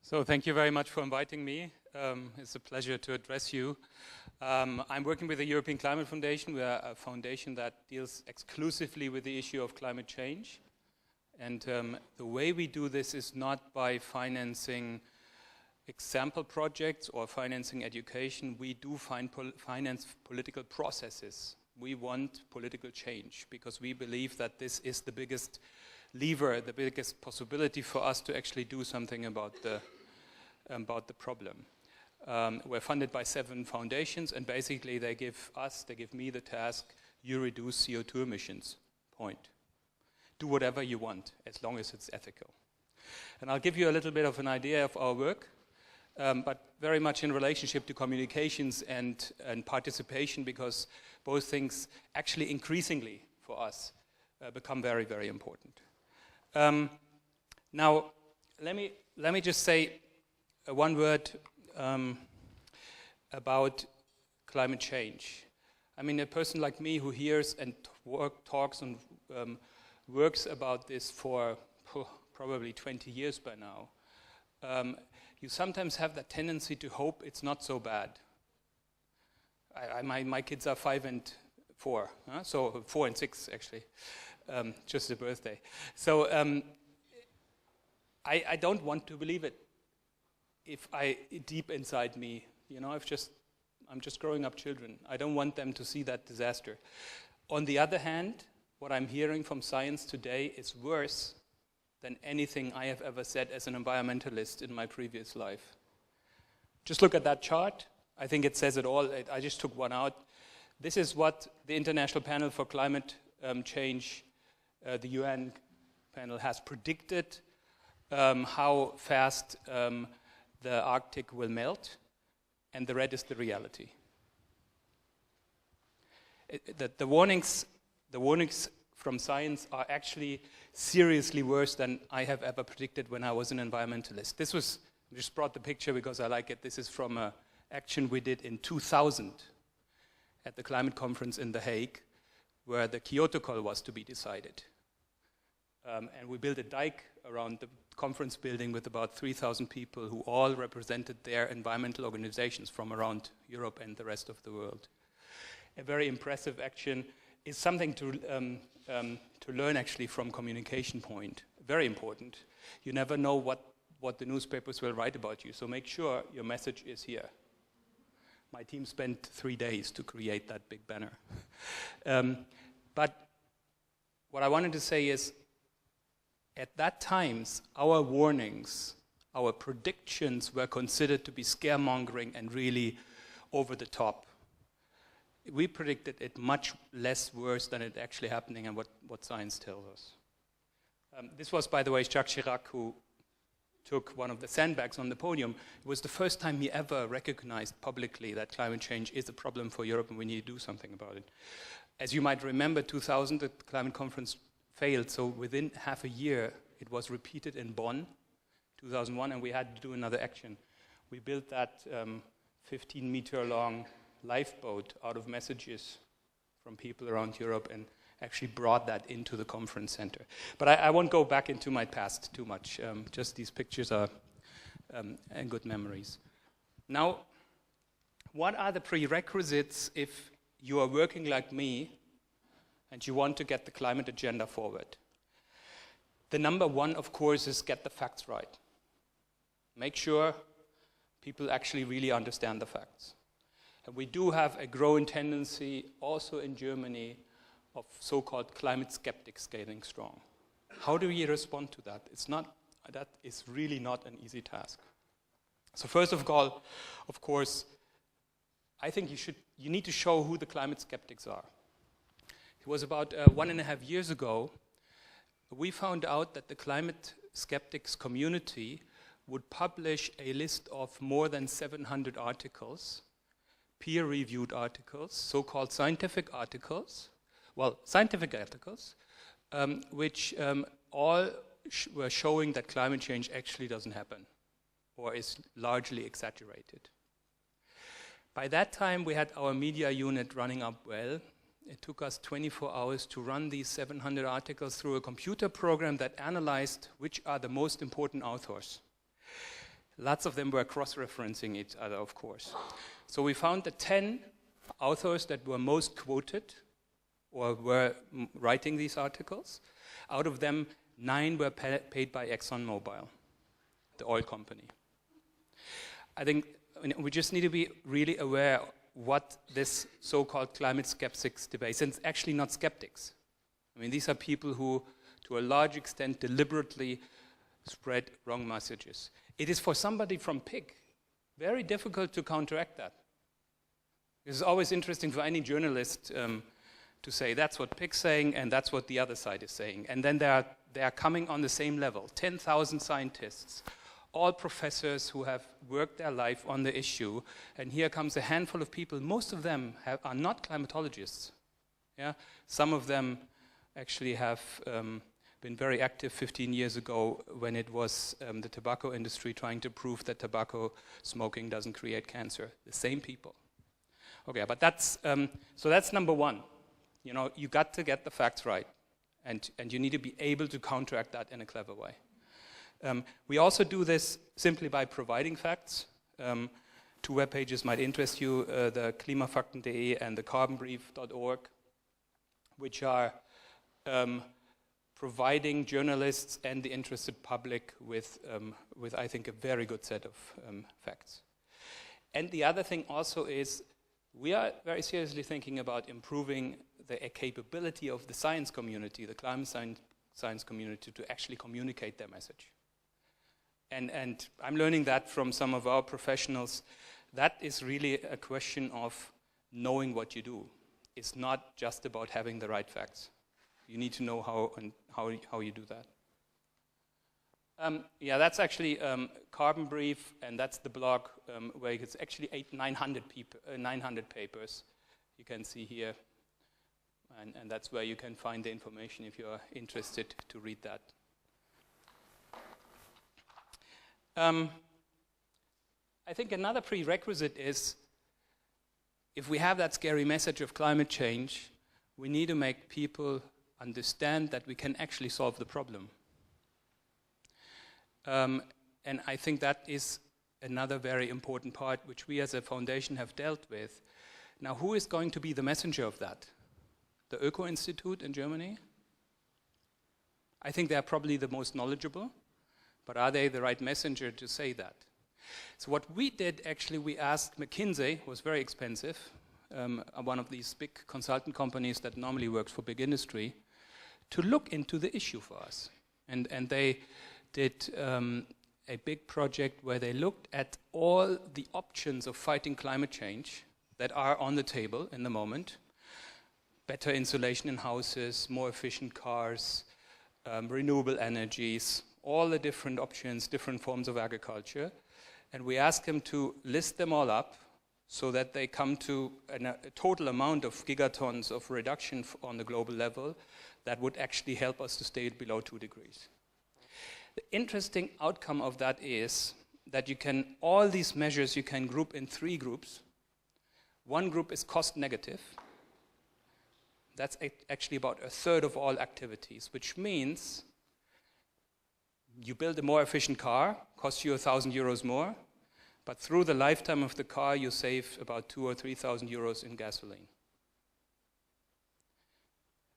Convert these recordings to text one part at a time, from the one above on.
So thank you very much for inviting me. It's a pleasure to address you. I'm working with the European Climate Foundation. We are a foundation that deals exclusively with the issue of climate change. And the way we do this is not by financing example projects or financing education. We do finance political processes. We want political change because we believe that this is the biggest lever, the biggest possibility for us to actually do something about the problem. We're funded by 7 foundations, and basically they give me the task: you reduce CO2 emissions, point. Do whatever you want, as long as it's ethical. And I'll give you a little bit of an idea of our work, but very much in relationship to communications and participation, because both things actually increasingly for us become very, very important. Now, let me just say one word about climate change. I mean, a person like me who hears and talks and works about this for probably 20 years by now, you sometimes have that tendency to hope it's not so bad. My kids are 5 and 4, so 4 and 6 actually, just a birthday. So I don't want to believe it. If deep inside me, you know, I'm just growing up children. I don't want them to see that disaster. On the other hand, what I'm hearing from science today is worse than anything I have ever said as an environmentalist in my previous life. Just look at that chart. I think it says it all. I just took one out. This is what the International Panel for Climate Change, the UN panel, has predicted how fast the Arctic will melt, and the red is the reality. The warnings from science are actually seriously worse than I have ever predicted when I was an environmentalist. I just brought the picture because I like it. This is from an action we did in 2000 at the climate conference in The Hague, where the Kyoto Call was to be decided. And we built a dike around the conference building with about 3,000 people who all represented their environmental organizations from around Europe and the rest of the world. A very impressive action. Is something to learn actually from communication point. Very important. You never know what the newspapers will write about you, so make sure your message is here. My team spent 3 days to create that big banner. But what I wanted to say is, at that time, our warnings, our predictions were considered to be scaremongering and really over the top. We predicted it much less worse than it actually happening and what science tells us. This was, by the way, Jacques Chirac, who took one of the sandbags on the podium. It was the first time he ever recognized publicly that climate change is a problem for Europe and we need to do something about it. As you might remember, 2000, the climate conference failed, so within half a year it was repeated in Bonn, 2001, and we had to do another action. We built that 15-meter-long lifeboat out of messages from people around Europe and actually brought that into the conference center. But I won't go back into my past too much. Just these pictures are good memories. Now, what are the prerequisites if you are working like me and you want to get the climate agenda forward? The number one, of course, is get the facts right. Make sure people actually really understand the facts. And we do have a growing tendency, also in Germany, of so-called climate skeptics getting strong. How do we respond to that? That is really not an easy task. So first of all, of course, I think you need to show who the climate skeptics are. It was about 1.5 years ago, we found out that the climate skeptics community would publish a list of more than 700 articles, peer-reviewed articles, so-called scientific articles, which all were showing that climate change actually doesn't happen or is largely exaggerated. By that time, we had our media unit running up well. It took us 24 hours to run these 700 articles through a computer program that analyzed which are the most important authors. Lots of them were cross-referencing each other, of course. So we found the 10 authors that were most quoted or were writing these articles. Out of them, 9 were paid by ExxonMobil, the oil company. I think we just need to be really aware what this so-called climate skeptics debate, and it's actually not skeptics. I mean, these are people who, to a large extent, deliberately spread wrong messages. It is for somebody from PIG very difficult to counteract that. It's always interesting for any journalist to say that's what PIG's saying and that's what the other side is saying. And then they are coming on the same level. 10,000 scientists, all professors who have worked their life on the issue. And here comes a handful of people. Most of them are not climatologists. Yeah? Some of them actually have been very active 15 years ago when it was the tobacco industry trying to prove that tobacco smoking doesn't create cancer. The same people. Okay, but that's so that's number one. You know, you got to get the facts right, and you need to be able to counteract that in a clever way. We also do this simply by providing facts. 2 web pages might interest you: the Klimafakten.de and the carbonbrief.org, which are providing journalists and the interested public with I think, a very good set of facts. And the other thing also is, we are very seriously thinking about improving the capability of the science community, the climate science community, to actually communicate their message. And I'm learning that from some of our professionals. That is really a question of knowing what you do. It's not just about having the right facts. You need to know how you do that. Yeah, that's actually Carbon Brief, and that's the blog where it's actually 900 papers you can see here. And that's where you can find the information if you're interested to read that. I think another prerequisite is, if we have that scary message of climate change, we need to make people understand that we can actually solve the problem. And I think that is another very important part which we as a foundation have dealt with. Now, who is going to be the messenger of that? The Öko Institute in Germany? I think they're probably the most knowledgeable, but are they the right messenger to say that? So what we did, actually, we asked McKinsey, who was very expensive, one of these big consultant companies that normally works for big industry, to look into the issue for us. And they did a big project where they looked at all the options of fighting climate change that are on the table in the moment. Better insulation in houses, more efficient cars, renewable energies, all the different options, different forms of agriculture. And we asked them to list them all up so that they come to a total amount of gigatons of reduction on the global level that would actually help us to stay below 2 degrees. The interesting outcome of that is that all these measures you can group in 3 groups. One group is cost negative. That's actually about 1/3 of all activities, which means you build a more efficient car, costs you 1,000 euros more, but through the lifetime of the car, you save about 2,000 or 3,000 euros in gasoline.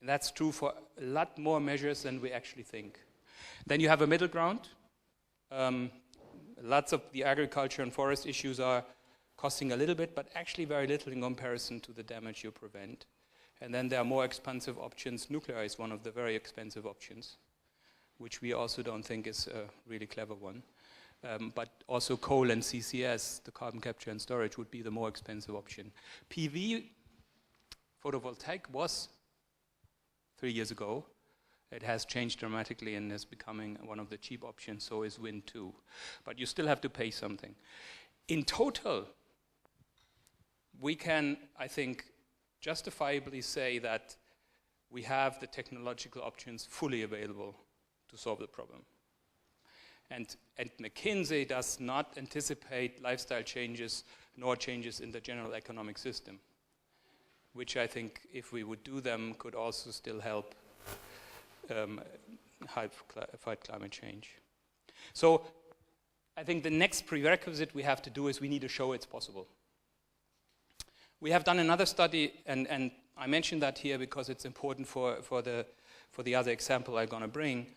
And that's true for a lot more measures than we actually think. Then you have a middle ground. Lots of the agriculture and forest issues are costing a little bit, but actually very little in comparison to the damage you prevent. And then there are more expensive options. Nuclear is one of the very expensive options, which we also don't think is a really clever one. But also coal and CCS, the carbon capture and storage, would be the more expensive option. PV, photovoltaic, was 3 years ago. It has changed dramatically and is becoming one of the cheap options, so is wind too. But you still have to pay something. In total, we can, I think, justifiably say that we have the technological options fully available to solve the problem. And McKinsey does not anticipate lifestyle changes nor changes in the general economic system, which I think, if we would do them, could also still help fight climate change. So I think the next prerequisite we have to do is we need to show it's possible. We have done another study, and I mentioned that here because it's important for the other example I'm going to bring,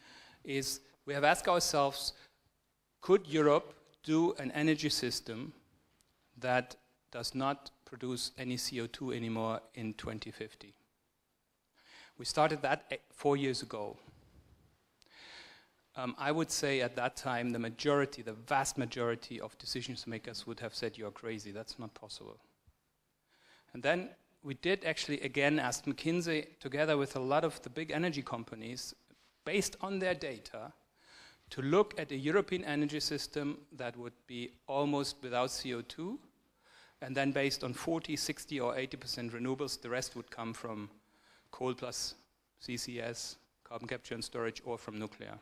is we have asked ourselves, could Europe do an energy system that does not produce any CO2 anymore in 2050? We started that 4 years ago. I would say at that time the vast majority of decision makers would have said, you're crazy, that's not possible. And then we did actually again ask McKinsey, together with a lot of the big energy companies, based on their data, to look at a European energy system that would be almost without CO2, and then based on 40, 60 or 80% renewables, the rest would come from coal plus CCS, carbon capture and storage, or from nuclear.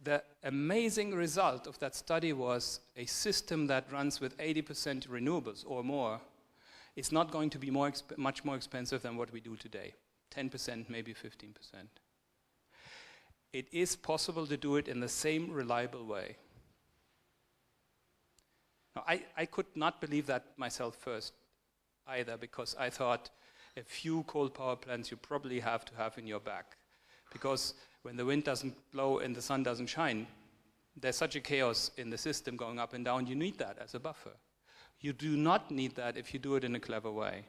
The amazing result of that study was a system that runs with 80% renewables or more is not going to be much more expensive than what we do today. 10%, maybe 15%. It is possible to do it in the same reliable way. Now, I could not believe that myself first either, because I thought a few coal power plants you probably have to have in your back. Because when the wind doesn't blow and the sun doesn't shine, there's such a chaos in the system going up and down, you need that as a buffer. You do not need that if you do it in a clever way.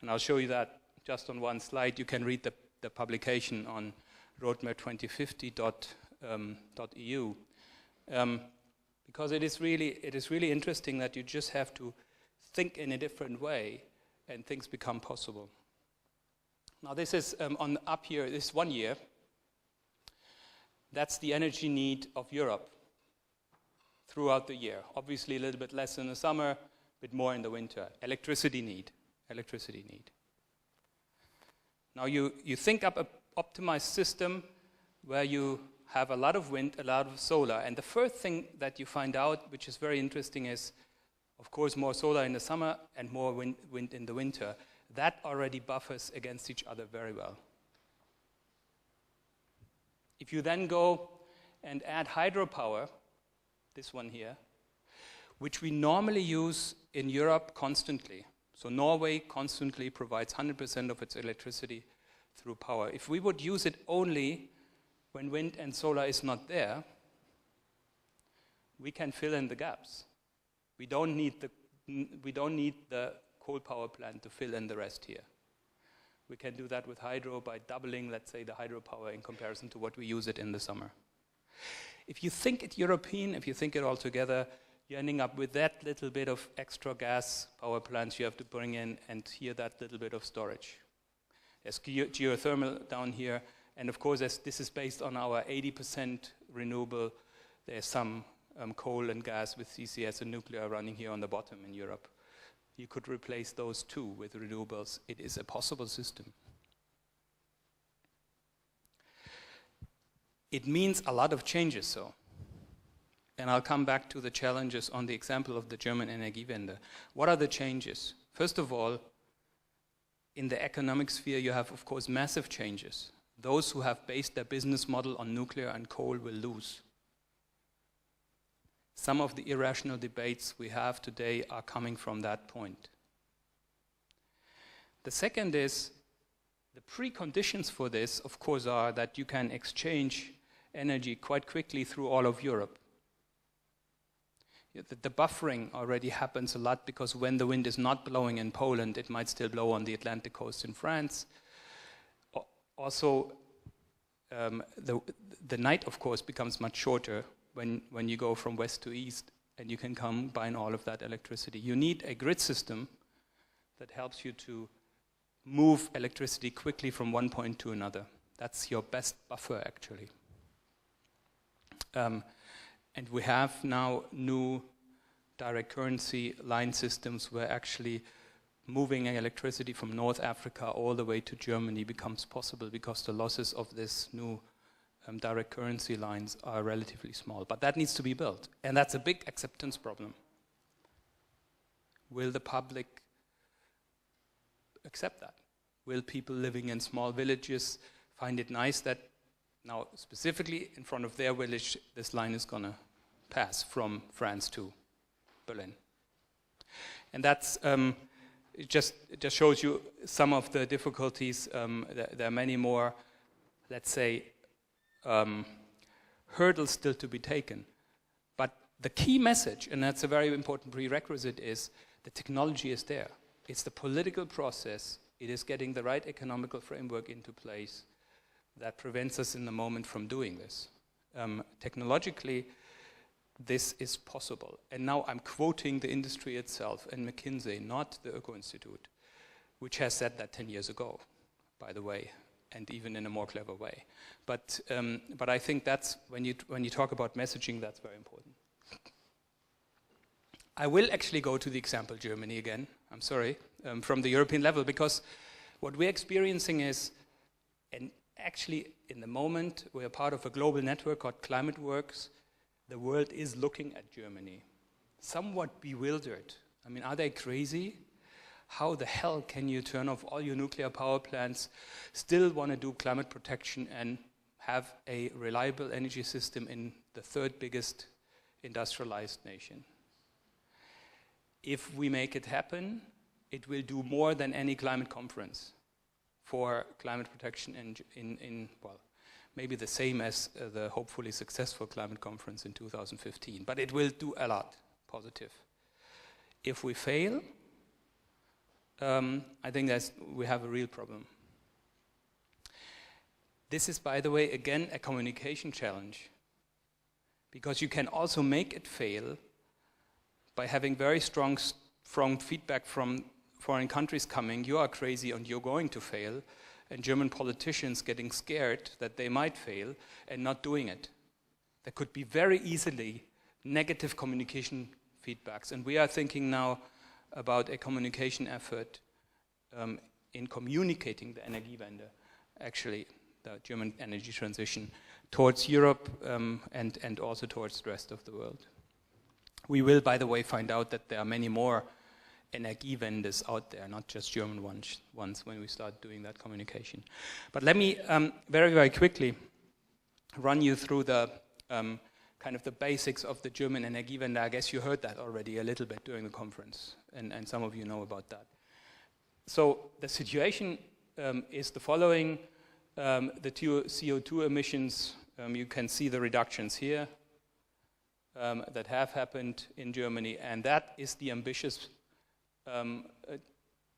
And I'll show you that just on one slide. You can read the publication on roadmap2050.eu. Because it is really interesting that you just have to think in a different way and things become possible. Now this is up here, this 1 year. That's the energy need of Europe throughout the year. Obviously a little bit less in the summer, a bit more in the winter. Electricity need. Now you think up an optimized system where you have a lot of wind, a lot of solar. And the first thing that you find out, which is very interesting, is, of course, more solar in the summer and more wind in the winter. That already buffers against each other very well. If you then go and add hydropower, this one here, which we normally use in Europe constantly. So Norway constantly provides 100% of its electricity through power. If we would use it only when wind and solar is not there, we can fill in the gaps. We don't need the coal power plant to fill in the rest here. We can do that with hydro by doubling, let's say, the hydropower in comparison to what we use it in the summer. If you think it European, if you think it all together, you're ending up with that little bit of extra gas power plants you have to bring in, and here that little bit of storage. There's geothermal down here, and of course, as this is based on our 80% renewable, there's some coal and gas with CCS and nuclear running here on the bottom in Europe. You could replace those two with renewables. It is a possible system. It means a lot of changes, though. And I'll come back to the challenges on the example of the German Energiewende. What are the changes? First of all, in the economic sphere, you have, of course, massive changes. Those who have based their business model on nuclear and coal will lose. Some of the irrational debates we have today are coming from that point. The second is, the preconditions for this, of course, are that you can exchange energy quite quickly through all of Europe. The buffering already happens a lot because when the wind is not blowing in Poland, it might still blow on the Atlantic coast in France. Also, the night, of course, becomes much shorter when you go from west to east, and you can combine all of that electricity. You need a grid system that helps you to move electricity quickly from one point to another. That's your best buffer, actually. And we have now new direct currency line systems where actually moving electricity from North Africa all the way to Germany becomes possible because the losses of this new direct currency lines are relatively small. But that needs to be built, and that's a big acceptance problem. Will the public accept that? Will people living in small villages find it nice that Now, specifically in front of their village, this line is going to pass from France to Berlin. And that's, it just shows you some of the difficulties. There are many more, let's say, hurdles still to be taken. But the key message, and that's a very important prerequisite, is the technology is there. It's the political process. It is getting the right economical framework into place that prevents us in the moment from doing this. Technologically, this is possible. And now I'm quoting the industry itself and McKinsey, not the Öko Institute, which has said that 10 years ago, by the way, and even in a more clever way. But I think that's, when you talk about messaging, that's very important. I will actually go to the example Germany again, I'm sorry, from the European level, because what we're experiencing is, and actually in the moment we're part of a global network called Climate Works. The world is looking at Germany, somewhat bewildered. I mean, are they crazy? How the hell can you turn off all your nuclear power plants, still want to do climate protection and have a reliable energy system in the third biggest industrialized nation? If we make it happen, it will do more than any climate conference for climate protection in well, maybe the same as the hopefully successful climate conference in 2015, but it will do a lot positive. If we fail, I think we have a real problem. This is, by the way, again, a communication challenge, because you can also make it fail by having very strong feedback from foreign countries coming, you are crazy and you're going to fail, and German politicians getting scared that they might fail and not doing it. There could be very easily negative communication feedbacks, and we are thinking now about a communication effort in communicating the Energiewende, actually the German energy transition, towards Europe and also towards the rest of the world. We will, by the way, find out that there are many more Energiewendes out there, not just German ones, when we start doing that communication. But let me very, very quickly run you through the kind of the basics of the German Energiewende. I guess you heard that already a little bit during the conference, and some of you know about that. So the situation is the following. The CO2 emissions, you can see the reductions here that have happened in Germany, and that is the ambitious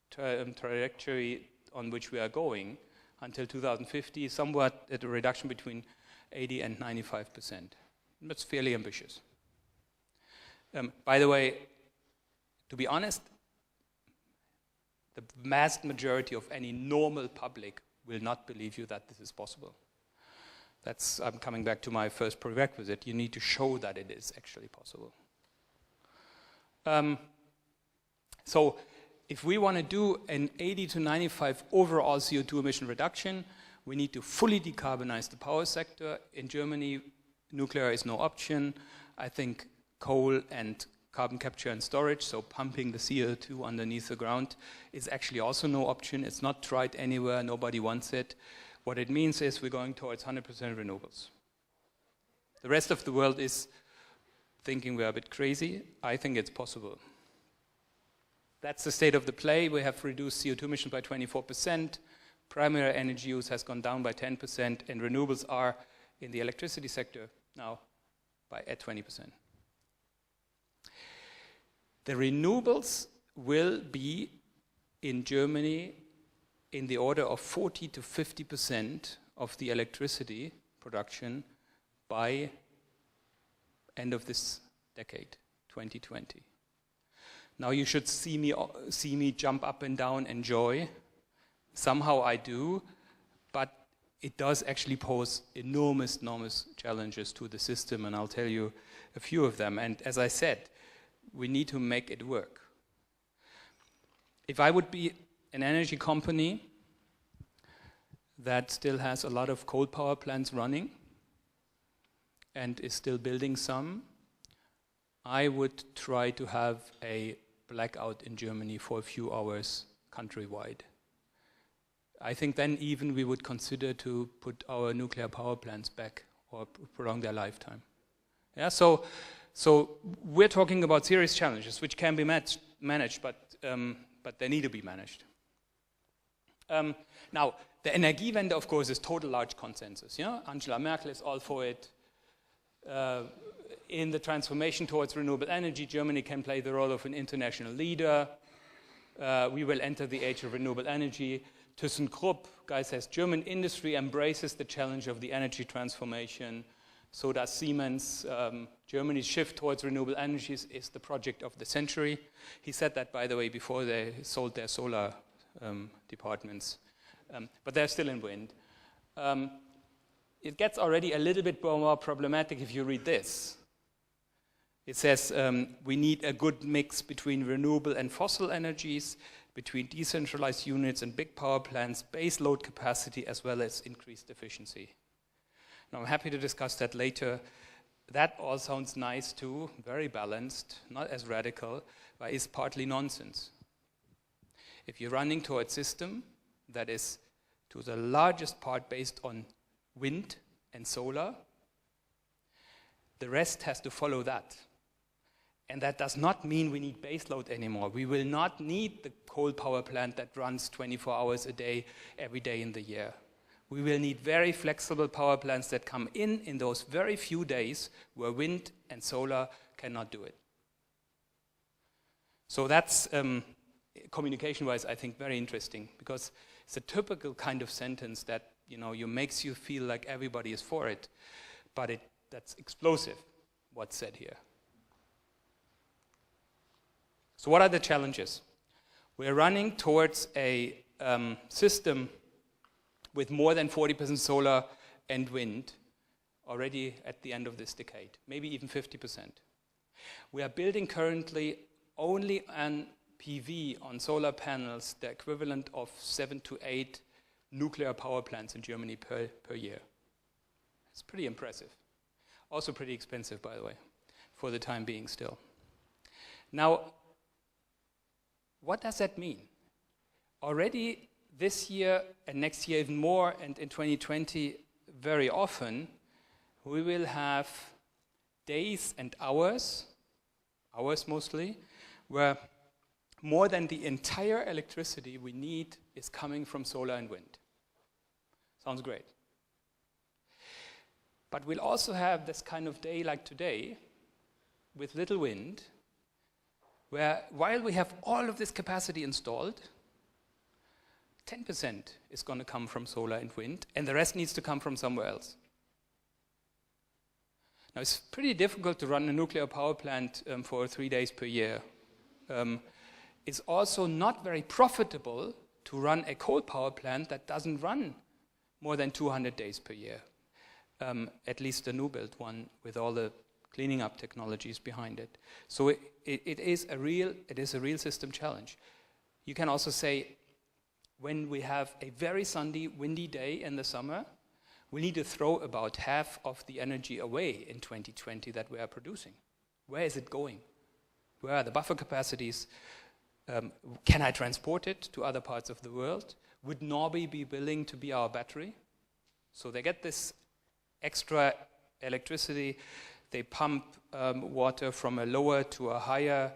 trajectory on which we are going until 2050, somewhat at a reduction between 80 and 95%. That's fairly ambitious. By the way, to be honest, the vast majority of any normal public will not believe you that this is possible. I'm coming back to my first prerequisite. You need to show that it is actually possible. So if we want to do an 80 to 95 overall CO2 emission reduction, we need to fully decarbonize the power sector. In Germany, nuclear is no option. I think coal and carbon capture and storage, so pumping the CO2 underneath the ground, is actually also no option. It's not tried anywhere. Nobody wants it. What it means is we're going towards 100% renewables. The rest of the world is thinking we're a bit crazy. I think it's possible. That's the state of the play. We have reduced CO2 emissions by 24%. Primary energy use has gone down by 10%, and renewables are in the electricity sector now at 20%. The renewables will be in Germany in the order of 40 to 50% of the electricity production by end of this decade, 2020. Now you should see me jump up and down and joy. Somehow I do, but it does actually pose enormous challenges to the system, and I'll tell you a few of them. And as I said, we need to make it work. If I would be an energy company that still has a lot of coal power plants running and is still building some, I would try to have a blackout in Germany for a few hours countrywide. I think then even we would consider to put our nuclear power plants back or prolong their lifetime. Yeah, so we're talking about serious challenges which can be managed, but they need to be managed. Now, the Energiewende, of course, is total large consensus. Yeah? Angela Merkel is all for it. In the transformation towards renewable energy, Germany can play the role of an international leader. We will enter the age of renewable energy. ThyssenKrupp, guy says, German industry embraces the challenge of the energy transformation. So does Siemens. Germany's shift towards renewable energies is the project of the century. He said that, by the way, before they sold their solar departments. But they're still in wind. It gets already a little bit more problematic if you read this. It says we need a good mix between renewable and fossil energies, between decentralized units and big power plants, base load capacity, as well as increased efficiency. Now, I'm happy to discuss that later. That all sounds nice too, very balanced, not as radical, but is partly nonsense. If you're running toward a system that is to the largest part based on wind and solar, the rest has to follow that. And that does not mean we need baseload anymore. We will not need the coal power plant that runs 24 hours a day, every day in the year. We will need very flexible power plants that come in those very few days where wind and solar cannot do it. So that's, communication-wise, I think very interesting, because it's a typical kind of sentence that makes you feel like everybody is for it, but that's explosive, what's said here. So what are the challenges? We're running towards a system with more than 40% solar and wind already at the end of this decade, maybe even 50%. We are building currently only on PV, on solar panels, the equivalent of 7 to 8 nuclear power plants in Germany per year. It's pretty impressive. Also pretty expensive, by the way, for the time being still. Now, what does that mean? Already this year and next year even more, and in 2020 very often, we will have days and hours mostly, where more than the entire electricity we need is coming from solar and wind. Sounds great. But we'll also have this kind of day like today, with little wind, where while we have all of this capacity installed, 10% is going to come from solar and wind, and the rest needs to come from somewhere else. Now, it's pretty difficult to run a nuclear power plant for 3 days per year. It's also not very profitable to run a coal power plant that doesn't run more than 200 days per year, at least the new built one with all the cleaning up technologies behind it. So it is a real system challenge. You can also say, when we have a very sunny, windy day in the summer, we need to throw about half of the energy away in 2020 that we are producing. Where is it going? Where are the buffer capacities? Can I transport it to other parts of the world? Would Norby be willing to be our battery? So they get this extra electricity. They pump water from a lower to a higher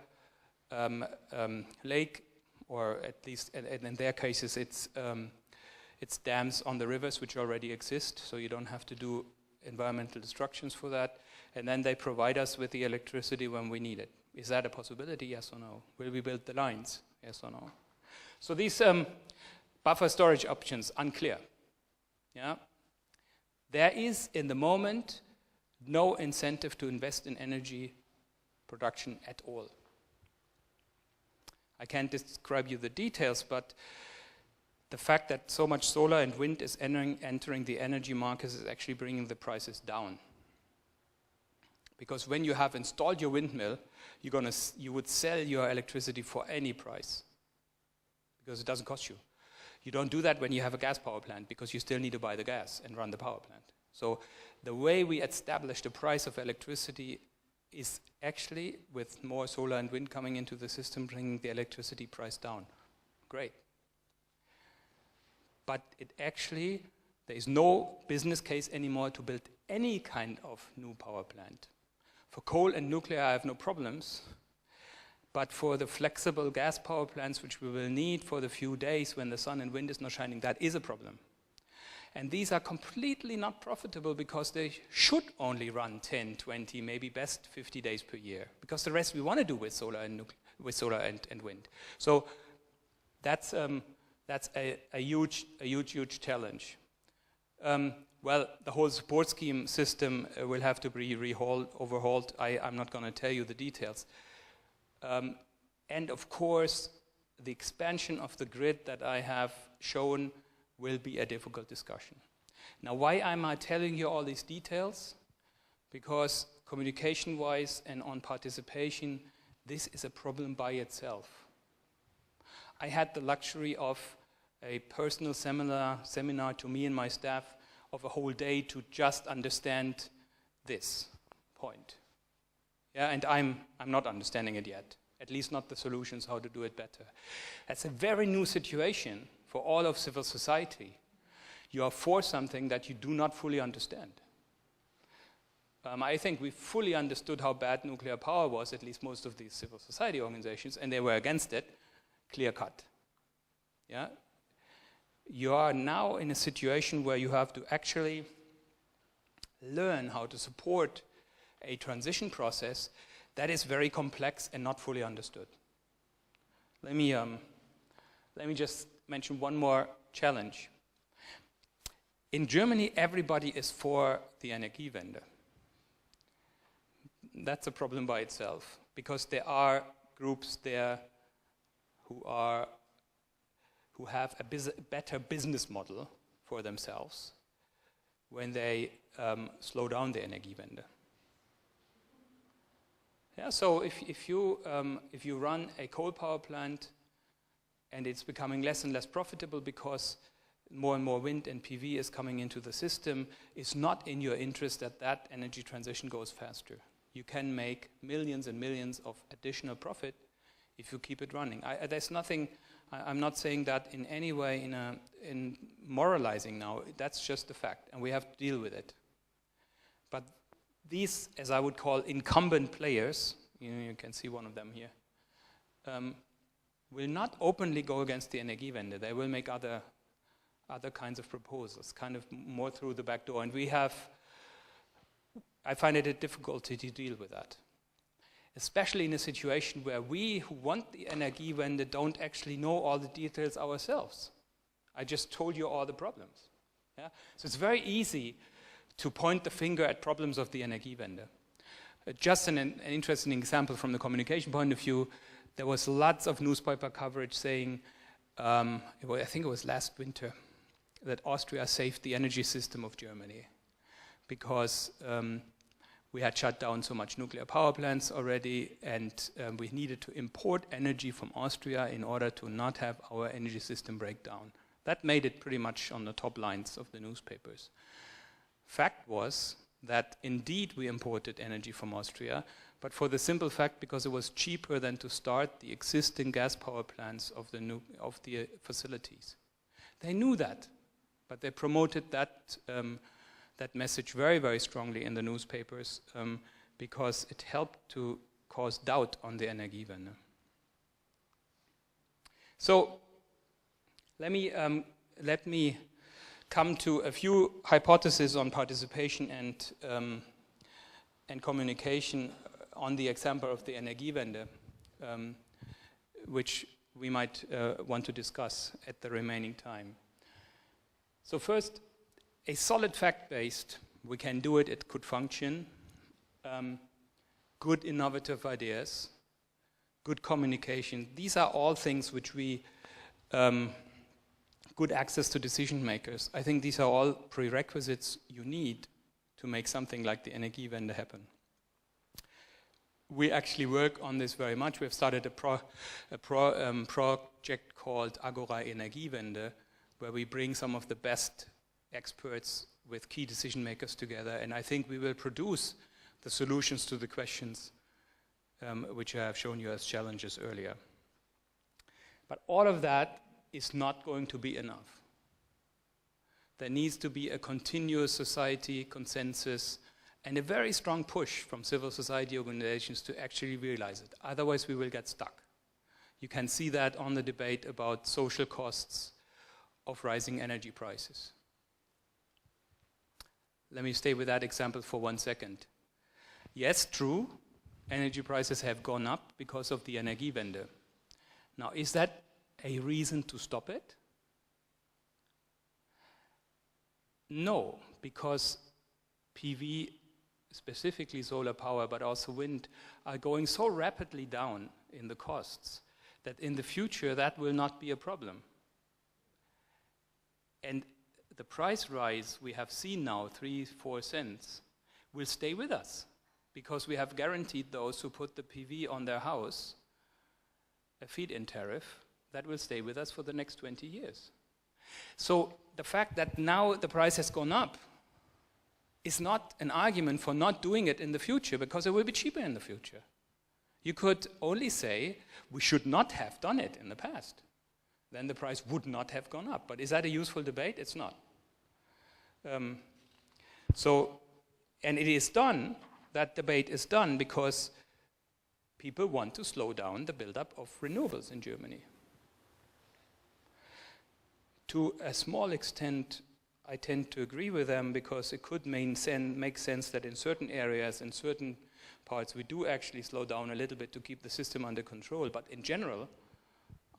lake, or at least, and in their cases, it's dams on the rivers which already exist, so you don't have to do environmental destructions for that. And then they provide us with the electricity when we need it. Is that a possibility? Yes or no? Will we build the lines? Yes or no? So these buffer storage options, unclear. Yeah. There is, in the moment, no incentive to invest in energy production at all. I can't describe you the details, but the fact that so much solar and wind is entering the energy markets is actually bringing the prices down. Because when you have installed your windmill, you would sell your electricity for any price, because it doesn't cost you. You don't do that when you have a gas power plant, because you still need to buy the gas and run the power plant. So the way we establish the price of electricity is actually, with more solar and wind coming into the system, bringing the electricity price down. Great. but there is no business case anymore to build any kind of new power plant. For coal and nuclear, I have no problems. But for the flexible gas power plants, which we will need for the few days when the sun and wind is not shining, that is a problem. And these are completely not profitable because they should only run 10, 20, maybe best 50 days per year. Because the rest we want to do with solar and wind. So that's a huge challenge. Well, the whole support scheme system will have to be overhauled. I'm not going to tell you the details. And of course, the expansion of the grid that I have shown will be a difficult discussion. Now, why am I telling you all these details? Because communication-wise and on participation, this is a problem by itself. I had the luxury of a personal seminar to me and my staff of a whole day to just understand this point. Yeah, and I'm not understanding it yet, at least not the solutions, how to do it better. That's a very new situation for all of civil society. You are for something that you do not fully understand. I think we fully understood how bad nuclear power was, at least most of these civil society organizations, and they were against it, clear cut. Yeah? You are now in a situation where you have to actually learn how to support a transition process that is very complex and not fully understood. Let me just mention one more challenge. In Germany, everybody is for the Energiewende. That's a problem by itself, because there are groups there who have a better business model for themselves when they slow down the Energiewende. Yeah, so if you run a coal power plant and it's becoming less and less profitable because more and more wind and PV is coming into the system, it's not in your interest that that energy transition goes faster. You can make millions and millions of additional profit if you keep it running. There's nothing, I'm not saying that in any way in moralizing now. That's just a fact, and we have to deal with it. But these, as I would call incumbent players, you can see one of them here, will not openly go against the Energiewende. They will make other kinds of proposals, kind of more through the back door. And I find it a difficulty to deal with that. Especially in a situation where we who want the Energiewende don't actually know all the details ourselves. I just told you all the problems. Yeah? So it's very easy to point the finger at problems of the Energiewende. Just an interesting example from the communication point of view, there was lots of newspaper coverage saying, I think it was last winter, that Austria saved the energy system of Germany because we had shut down so much nuclear power plants already, and we needed to import energy from Austria in order to not have our energy system break down. That made it pretty much on the top lines of the newspapers. Fact was that indeed we imported energy from Austria, but for the simple fact because it was cheaper than to start the existing gas power plants of the facilities. They knew that, but they promoted that message very, very strongly in the newspapers because it helped to cause doubt on the Energiewende. So let me come to a few hypotheses on participation and communication on the example of the Energiewende, which we might want to discuss at the remaining time. So first, a solid fact-based, we can do it, it could function, good innovative ideas, good communication. These are all things which we, good access to decision makers. I think these are all prerequisites you need to make something like the Energiewende happen. We actually work on this very much. We've started a project called Agora Energiewende, where we bring some of the best experts with key decision makers together, and I think we will produce the solutions to the questions which I have shown you as challenges earlier. But all of that is not going to be enough. There needs to be a continuous society consensus and a very strong push from civil society organizations to actually realize it. Otherwise, we will get stuck. You can see that on the debate about social costs of rising energy prices. Let me stay with that example for 1 second. Yes, true, energy prices have gone up because of the Energiewende. Now, is that a reason to stop it? No, because PV, specifically solar power, but also wind, are going so rapidly down in the costs that in the future that will not be a problem. And the price rise we have seen now, 3-4 cents, will stay with us because we have guaranteed those who put the PV on their house a feed-in tariff that will stay with us for the next 20 years. So the fact that now the price has gone up is not an argument for not doing it in the future because it will be cheaper in the future. You could only say we should not have done it in the past. Then the price would not have gone up. But is that a useful debate? It's not. And it is done, that debate is done because people want to slow down the buildup of renewables in Germany. To a small extent, I tend to agree with them because it could make sense that in certain areas, in certain parts, we do actually slow down a little bit to keep the system under control. But in general,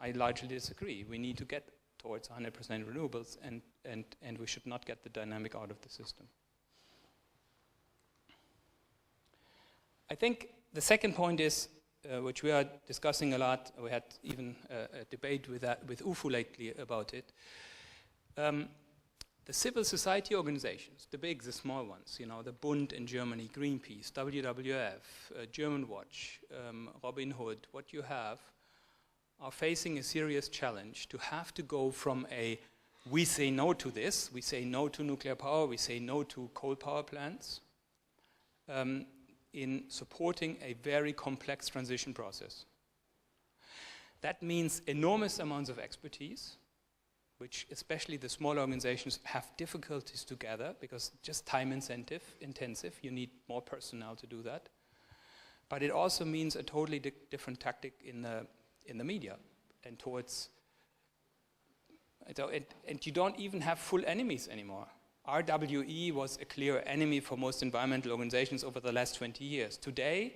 I largely disagree. We need to get towards 100% renewables and we should not get the dynamic out of the system. I think the second point is, which we are discussing a lot, we had even a debate with UFO lately about it, the civil society organizations, the big, the small ones, you know, the Bund in Germany, Greenpeace, WWF, German Watch, Robin Hood, what you have, are facing a serious challenge to have to go from a, we say no to this, we say no to nuclear power, we say no to coal power plants, in supporting a very complex transition process. That means enormous amounts of expertise, which especially the small organizations have difficulties to gather because just time intensive, you need more personnel to do that. But it also means a totally different tactic in the media and towards, and you don't even have full enemies anymore. RWE was a clear enemy for most environmental organizations over the last 20 years. Today,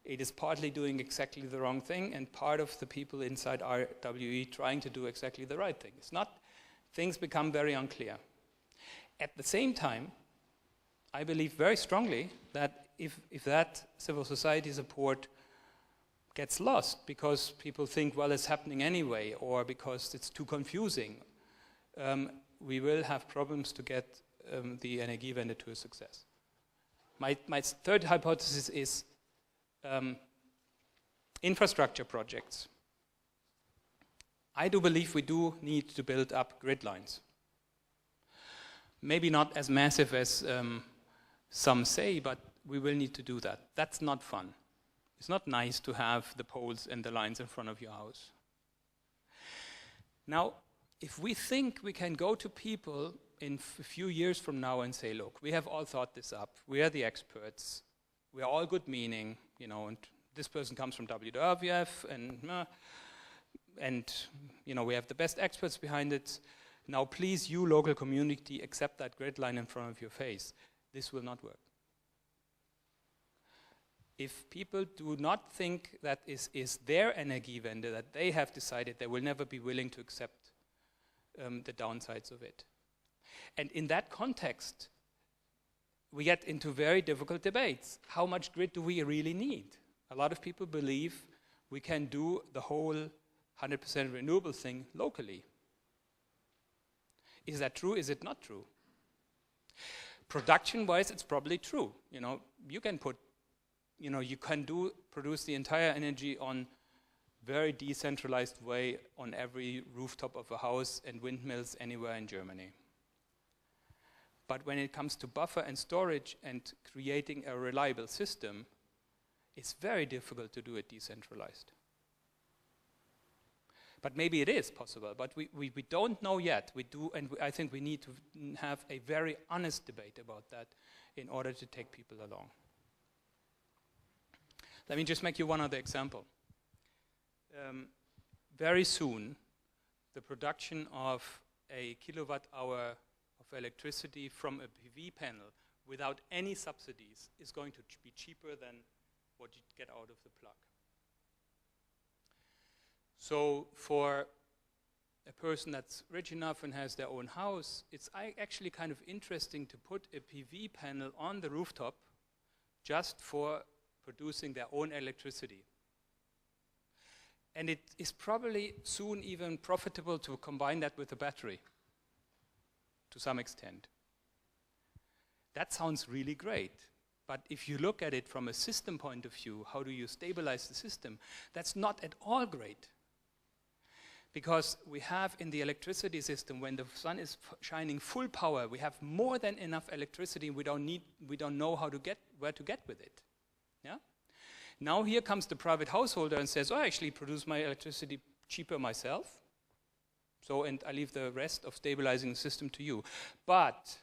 it is partly doing exactly the wrong thing and part of the people inside RWE trying to do exactly the right thing. It's not, things become very unclear. At the same time, I believe very strongly that if that civil society support gets lost because people think, well, it's happening anyway, or because it's too confusing, we will have problems to get the Energiewende to a success. My third hypothesis is infrastructure projects. I do believe we do need to build up grid lines. Maybe not as massive as some say, but we will need to do that. That's not fun. It's not nice to have the poles and the lines in front of your house. Now, if we think we can go to people in a few years from now and say, look, we have all thought this up, we are the experts, we are all good meaning, you know, and this person comes from WWF, and you know, we have the best experts behind it. Now please, you local community, accept that grid line in front of your face. This will not work. If people do not think that is their Energiewende, that they have decided, they will never be willing to accept the downsides of it. And in that context, we get into very difficult debates. How much grid do we really need? A lot of people believe we can do the whole 100% renewable thing locally. Is that true? Is it not true? Production-wise, it's probably true. You know, you can produce the entire energy on very decentralized way on every rooftop of a house and windmills anywhere in Germany. But when it comes to buffer and storage and creating a reliable system, it's very difficult to do it decentralized. But maybe it is possible, but we don't know yet. We do, and I think we need to have a very honest debate about that in order to take people along. Let me just make you one other example. Very soon, the production of a kilowatt hour of electricity from a PV panel without any subsidies is going to be cheaper than what you get out of the plug. So for a person that's rich enough and has their own house, it's actually kind of interesting to put a PV panel on the rooftop just for producing their own electricity. And it is probably soon even profitable to combine that with a battery to some extent. That sounds really great. But if you look at it from a system point of view, how do you stabilize the system? That's not at all great. Because we have in the electricity system, when the sun is shining full power, we have more than enough electricity. We don't know where to get with it. Yeah? Now here comes the private householder and says, oh, I actually produce my electricity cheaper myself. So, and I leave the rest of stabilizing the system to you. But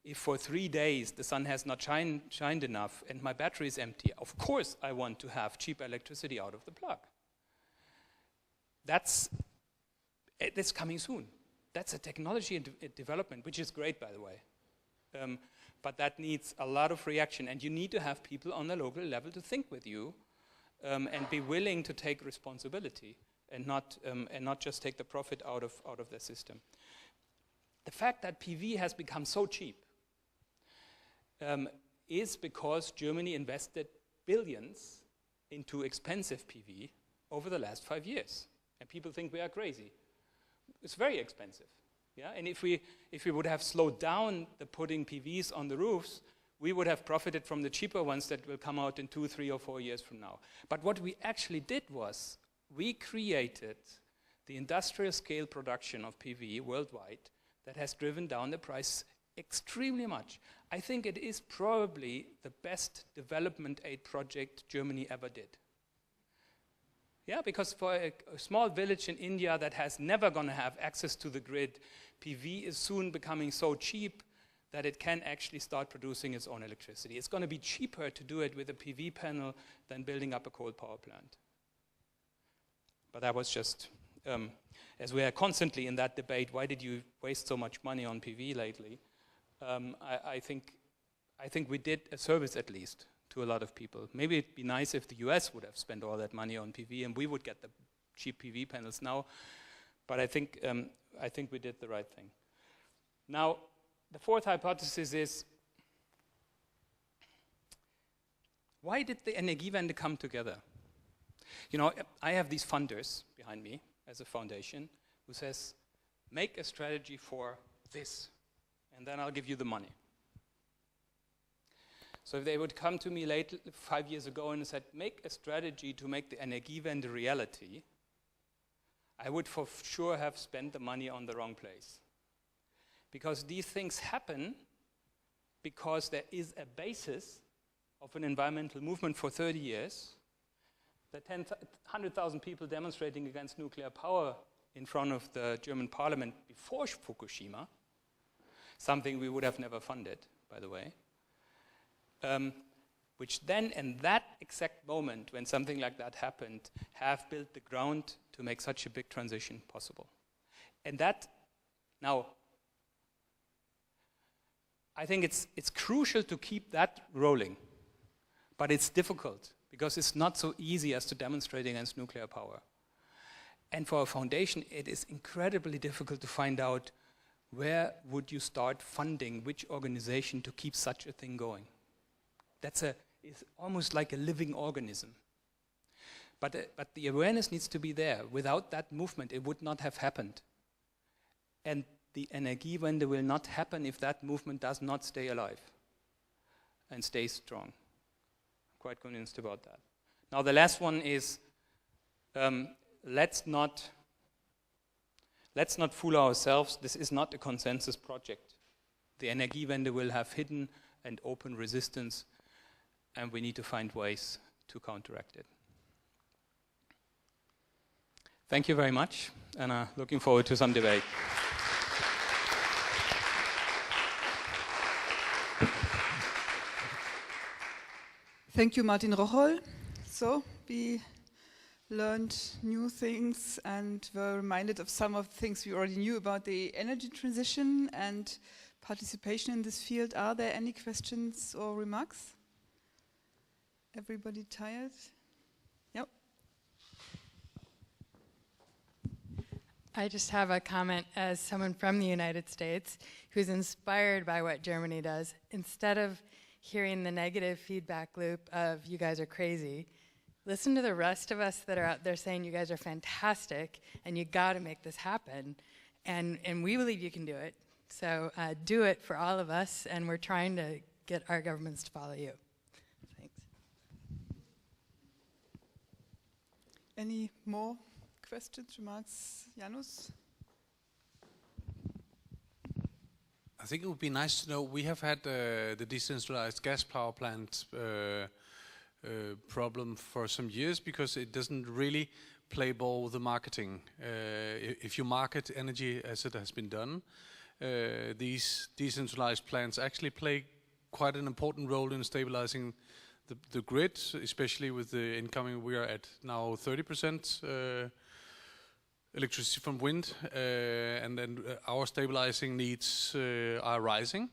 if for 3 days the sun has not shined enough and my battery is empty, of course I want to have cheap electricity out of the plug. That's coming soon. That's a technology development, which is great, by the way. But that needs a lot of reaction, and you need to have people on the local level to think with you and be willing to take responsibility and not just take the profit out of the system. The fact that PV has become so cheap is because Germany invested billions into expensive PV over the last 5 years, and people think we are crazy. It's very expensive, yeah. And if we would have slowed down the putting PVs on the roofs, we would have profited from the cheaper ones that will come out in 2, 3, or 4 years from now. But what we actually did was we created the industrial scale production of PV worldwide that has driven down the price extremely much. I think it is probably the best development aid project Germany ever did. Yeah, because for a small village in India that has never going to have access to the grid, PV is soon becoming so cheap that it can actually start producing its own electricity. It's going to be cheaper to do it with a PV panel than building up a coal power plant. But that was just, as we are constantly in that debate, why did you waste so much money on PV lately? I think we did a service at least to a lot of people. Maybe it'd be nice if the US would have spent all that money on PV and we would get the cheap PV panels now. But I think we did the right thing. Now, the fourth hypothesis is, why did the Energiewende come together? You know, I have these funders behind me as a foundation who says, make a strategy for this, and then I'll give you the money. So if they would come to me 5 years ago and said, make a strategy to make the Energiewende reality, I would for sure have spent the money on the wrong place. Because these things happen because there is a basis of an environmental movement for 30 years, the 100,000 people demonstrating against nuclear power in front of the German parliament before Fukushima, something we would have never funded, by the way, which then, in that exact moment when something like that happened, have built the ground to make such a big transition possible. And that, now, I think it's crucial to keep that rolling, but it's difficult because it's not so easy as to demonstrate against nuclear power. And for a foundation, it is incredibly difficult to find out where would you start funding which organization to keep such a thing going. It's almost like a living organism. But the awareness needs to be there. Without that movement, it would not have happened. And the Energiewende will not happen if that movement does not stay alive and stay strong. I'm quite convinced about that. Now the last one is, let's not fool ourselves. This is not a consensus project. The Energiewende will have hidden and open resistance, and we need to find ways to counteract it. Thank you very much, and looking forward to some debate. Thank you, Martin Rocholl. So we learned new things and were reminded of some of the things we already knew about the energy transition and participation in this field. Are there any questions or remarks? Everybody tired? Yep. I just have a comment as someone from the United States who's inspired by what Germany does. Instead of hearing the negative feedback loop of you guys are crazy, listen to the rest of us that are out there saying you guys are fantastic and you got to make this happen. And we believe you can do it. So do it for all of us, and we're trying to get our governments to follow you. Thanks. Any more questions, remarks? Janus? I think it would be nice to know, we have had the decentralized gas power plant problem for some years because it doesn't really play ball with the marketing. If you market energy as it has been done, these decentralized plants actually play quite an important role in stabilizing the grid, especially with the incoming, we are at now 30% electricity from wind, and then our stabilizing needs are rising.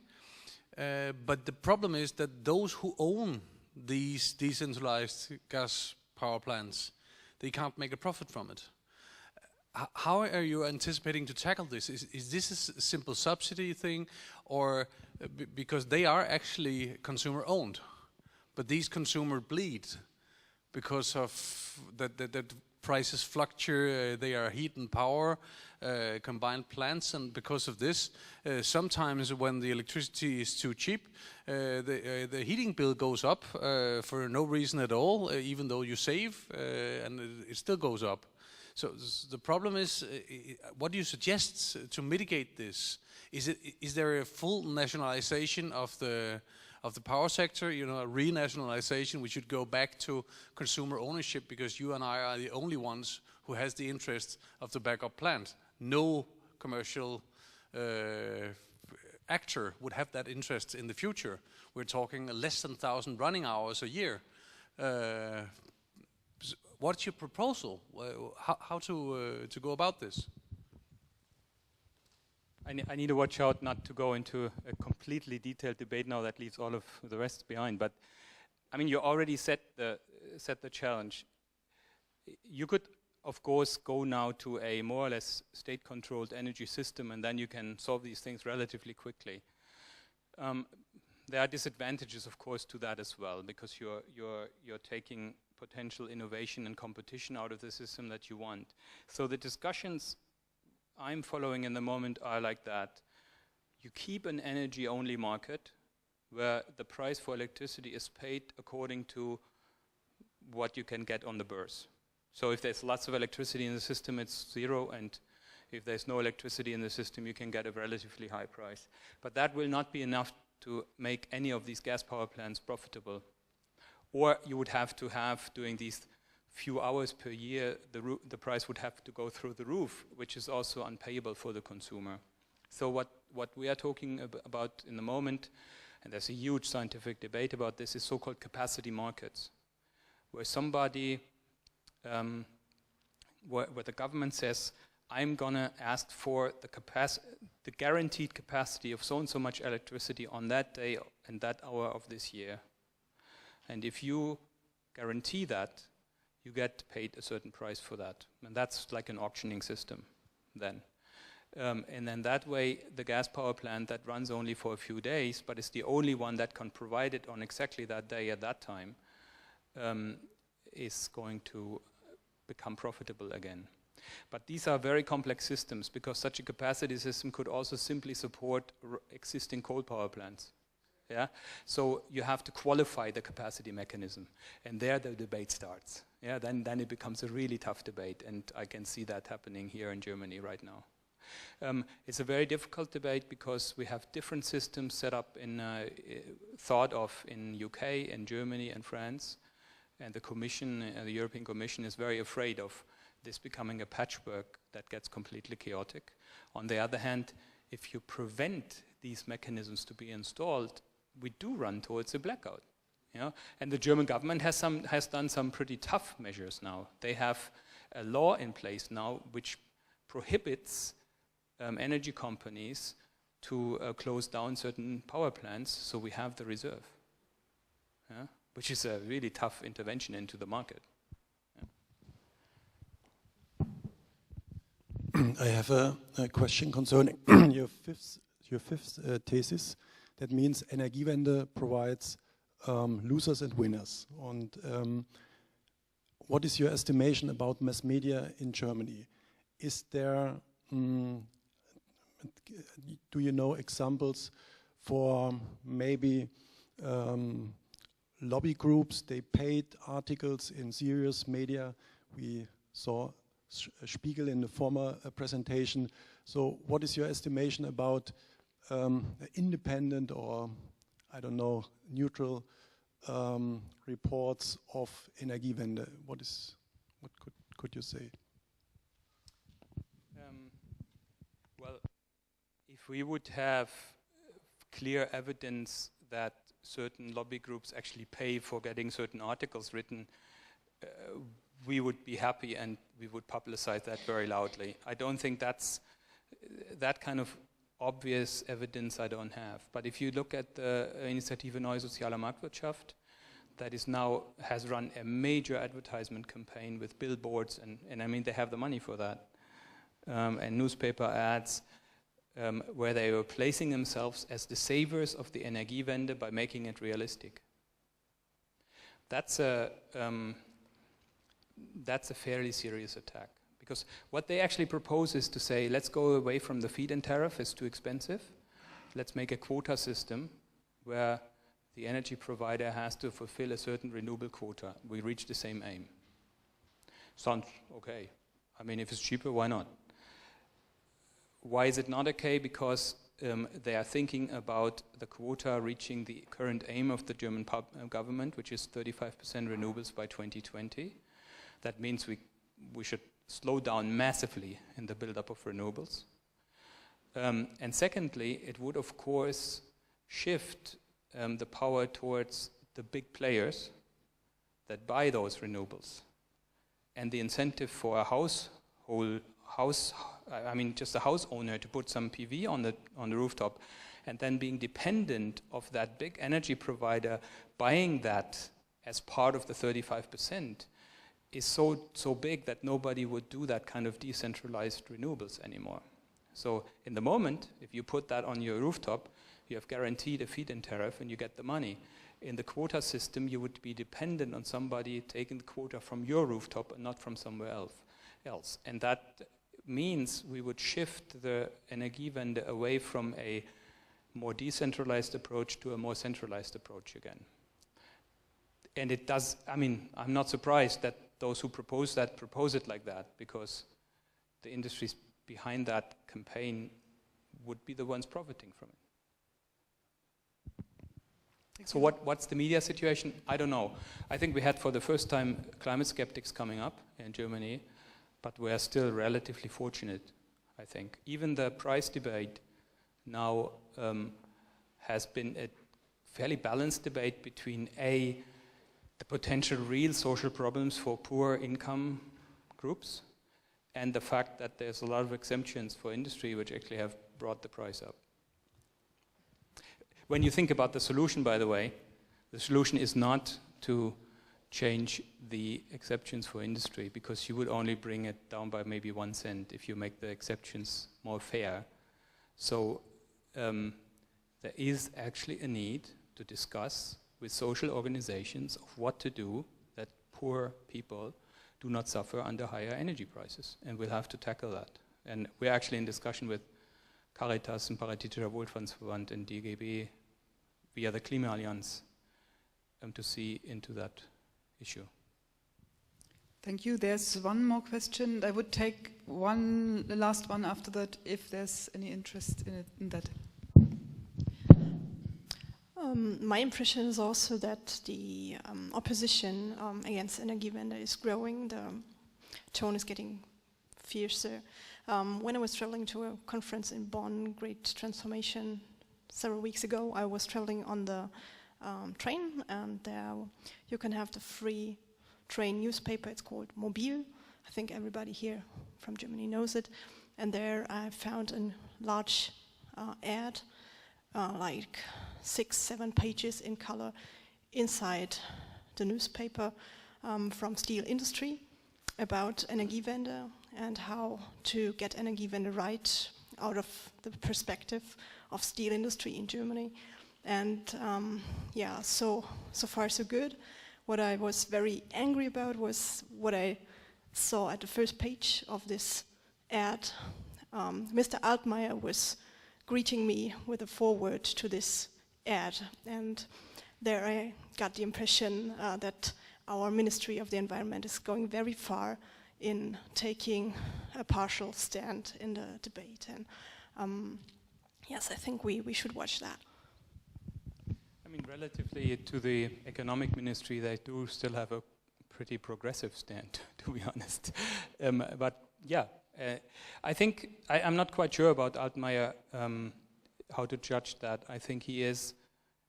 But the problem is that those who own these decentralized gas power plants, they can't make a profit from it. How are you anticipating to tackle this? Is this a simple subsidy thing, or because they are actually consumer owned, but these consumer bleed because of that prices fluctuate, they are heat and power combined plants, and because of this, sometimes when the electricity is too cheap, the heating bill goes up for no reason at all, even though you save, and it still goes up. So the problem is, what do you suggest to mitigate this? Is there a full nationalization of the power sector, you know, a renationalization? We should go back to consumer ownership, because you and I are the only ones who has the interest of the backup plant. No commercial actor would have that interest in the future. We're talking less than 1,000 running hours a year. What's your proposal? How to go about this? I need to watch out not to go into a completely detailed debate now that leaves all of the rest behind. But I mean, you already set the challenge. You could, of course, go now to a more or less state-controlled energy system, and then you can solve these things relatively quickly. There are disadvantages, of course, to that as well, because you're taking potential innovation and competition out of the system that you want. So the discussions I'm following in the moment are like that. You keep an energy-only market where the price for electricity is paid according to what you can get on the Börse. So if there's lots of electricity in the system, it's zero, and if there's no electricity in the system, you can get a relatively high price. But that will not be enough to make any of these gas power plants profitable. Or you would have to have, during these few hours per year, the price would have to go through the roof, which is also unpayable for the consumer. So what we are talking about in the moment, and there's a huge scientific debate about this, is so-called capacity markets, where somebody, where the government says, I'm going to ask for the guaranteed capacity of so and so much electricity on that day and that hour of this year. And if you guarantee that, you get paid a certain price for that. And that's like an auctioning system then. And then that way, the gas power plant that runs only for a few days, but is the only one that can provide it on exactly that day at that time, is going to become profitable again. But these are very complex systems, because such a capacity system could also simply support existing coal power plants. Yeah, so you have to qualify the capacity mechanism, and there the debate starts. Yeah, then it becomes a really tough debate, and I can see that happening here in Germany right now. It's a very difficult debate because we have different systems set up thought of in UK and Germany and France, and the Commission, the European Commission, is very afraid of this becoming a patchwork that gets completely chaotic. On the other hand, if you prevent these mechanisms to be installed, we do run towards a blackout. You know? And the German government has done some pretty tough measures now. They have a law in place now which prohibits energy companies to close down certain power plants, so we have the reserve, which is a really tough intervention into the market. I have a question concerning your fifth thesis. That means Energiewende provides losers and winners. And what is your estimation about mass media in Germany? Is there, do you know examples for maybe lobby groups? They paid articles in serious media. We saw Spiegel in the former presentation. So what is your estimation about independent or, I don't know, neutral reports of Energiewende? What could you say? Well, if we would have clear evidence that certain lobby groups actually pay for getting certain articles written, we would be happy and we would publicize that very loudly. I don't think that's that kind of obvious evidence I don't have. But if you look at the Initiative Neue Soziale Marktwirtschaft, that is now has run a major advertisement campaign with billboards, and I mean they have the money for that, and newspaper ads, where they were placing themselves as the saviors of the Energiewende by making it realistic. That's a fairly serious attack, because what they actually propose is to say, let's go away from the feed-in tariff, it's too expensive. Let's make a quota system where the energy provider has to fulfill a certain renewable quota. We reach the same aim. Sounds okay. I mean, if it's cheaper, why not? Why is it not okay? Because they are thinking about the quota reaching the current aim of the German government, which is 35% renewables by 2020. That means we should slow down massively in the build-up of renewables. And secondly, it would, of course, shift the power towards the big players that buy those renewables. And the incentive for a just a house owner to put some PV on the rooftop and then being dependent of that big energy provider buying that as part of the 35% is so big that nobody would do that kind of decentralized renewables anymore. So in the moment, if you put that on your rooftop, you have guaranteed a feed-in tariff and you get the money. In the quota system, you would be dependent on somebody taking the quota from your rooftop and not from somewhere else. And that means we would shift the Energiewende away from a more decentralized approach to a more centralized approach again. And it does, I mean, I'm not surprised that those who propose it like that, because the industries behind that campaign would be the ones profiting from it. So what's the media situation? I don't know. I think we had for the first time climate skeptics coming up in Germany, but we are still relatively fortunate, I think. Even the price debate now has been a fairly balanced debate between the potential real social problems for poor income groups and the fact that there's a lot of exemptions for industry which actually have brought the price up. When you think about the solution, by the way, the solution is not to change the exceptions for industry, because you would only bring it down by maybe 1 cent if you make the exceptions more fair. So there is actually a need to discuss with social organizations of what to do that poor people do not suffer under higher energy prices. And we'll have to tackle that. And we're actually in discussion with Caritas and Paritätischer Wohlfahrtsverband and DGB via the Klimaallianz to see into that issue. Thank you. There's one more question. I would take the last one after that, if there's any interest in that. My impression is also that the opposition against Energiewende is growing. tone is getting fiercer. When I was traveling to a conference in Bonn, Great Transformation, several weeks ago, I was traveling on the train, and there you can have the free train newspaper. It's called Mobil. I think everybody here from Germany knows it. And there I found a large ad, like 6-7 pages in color, inside the newspaper from steel industry about Energiewende and how to get Energiewende right out of the perspective of steel industry in Germany. And so far so good. What I was very angry about was what I saw at the first page of this ad. Mr. Altmaier was greeting me with a foreword to this ad, and there I got the impression that our Ministry of the Environment is going very far in taking a partial stand in the debate. And yes, I think we should watch that. I mean, relatively to the economic ministry, they do still have a pretty progressive stand, to be honest. But yeah, I think I'm not quite sure about Altmaier, how to judge that. I think he is,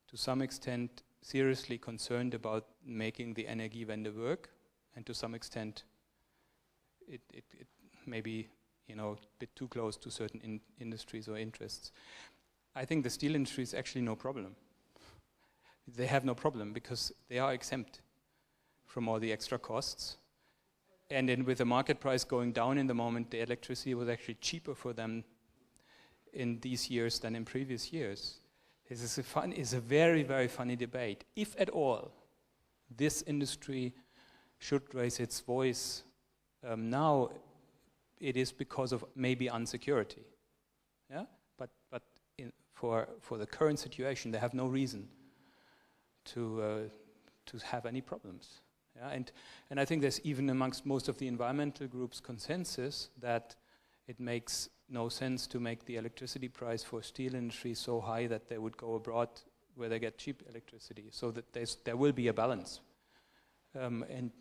to some extent, seriously concerned about making the Energiewende work, and to some extent, it may be, a bit too close to certain industries or interests. I think the steel industry is actually no problem. They have no problem because they are exempt from all the extra costs. And then with the market price going down in the moment, the electricity was actually cheaper for them in these years than in previous years. This is a very, very funny debate. If at all, this industry should raise its voice now, it is because of maybe insecurity. Yeah, but for the current situation, they have no reason to have any problems. Yeah? And I think there's even amongst most of the environmental groups consensus that it makes no sense to make the electricity price for steel industry so high that they would go abroad where they get cheap electricity, so that there will be a balance. And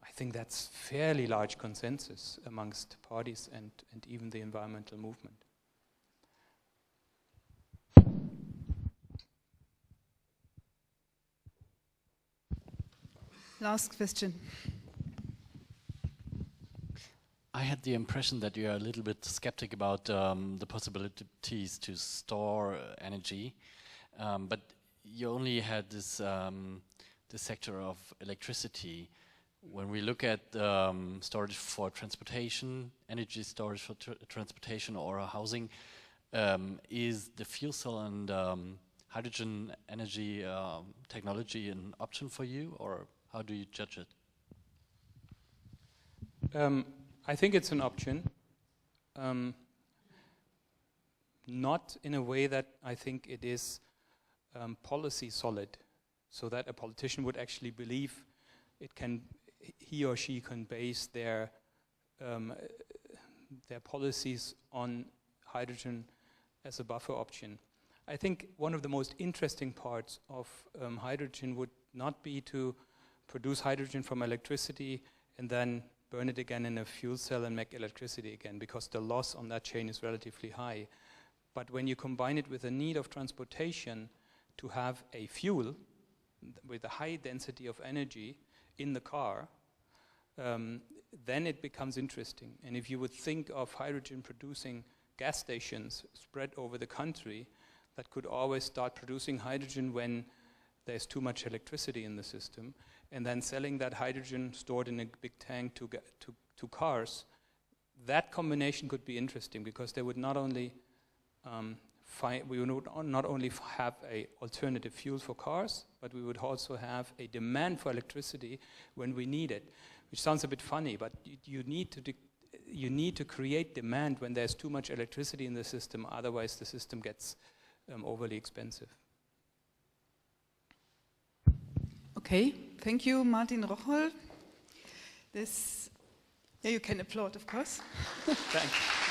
I think that's fairly large consensus amongst parties and even the environmental movement. Last question. I had the impression that you are a little bit skeptic about the possibilities to store energy, but you only had this sector of electricity. When we look at storage for transportation, energy storage for transportation or housing, is the fuel cell and hydrogen energy technology an option for you, or how do you judge it? I think it's an option, not in a way that I think it is policy solid, so that a politician would actually believe he or she can base their policies on hydrogen as a buffer option. I think one of the most interesting parts of hydrogen would not be to produce hydrogen from electricity and then burn it again in a fuel cell and make electricity again, because the loss on that chain is relatively high. But when you combine it with the need of transportation to have a fuel with a high density of energy in the car, then it becomes interesting. And if you would think of hydrogen producing gas stations spread over the country that could always start producing hydrogen when there's too much electricity in the system, and then selling that hydrogen stored in a big tank to cars, that combination could be interesting, because they would not only we would not only have an alternative fuel for cars, but we would also have a demand for electricity when we need it, which sounds a bit funny, but you need to create demand when there's too much electricity in the system, otherwise the system gets overly expensive. Okay, thank you, Martin Rocholl. Yeah, you can applaud, of course. Thanks.